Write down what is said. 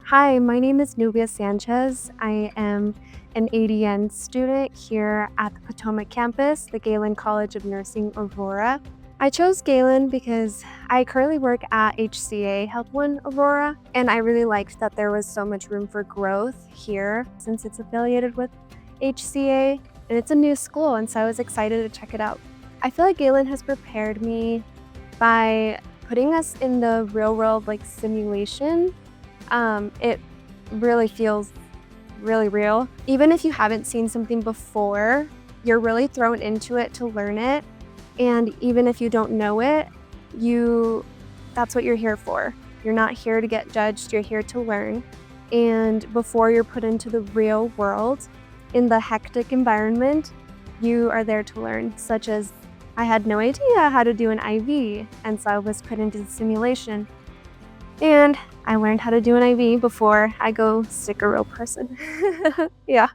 Hi, my name is Nuvia Sanchez. I am an ADN student here at the Potomac campus, the Galen College of Nursing, Aurora. I chose Galen because I currently work at HCA HealthONE, Aurora, and I really liked that there was so much room for growth here since it's affiliated with HCA, and it's a new school, and so I was excited to check it out. I feel like Galen has prepared me by putting us in the real world simulation. It really feels really real. Even if you haven't seen something before, you're really thrown into it to learn it. And even if you don't know it, that's what you're here for. You're not here to get judged, you're here to learn. And before you're put into the real world, in the hectic environment, you are there to learn, such as I had no idea how to do an IV, and so I was put into the simulation. And I learned how to do an IV before I go stick a real person. Yeah.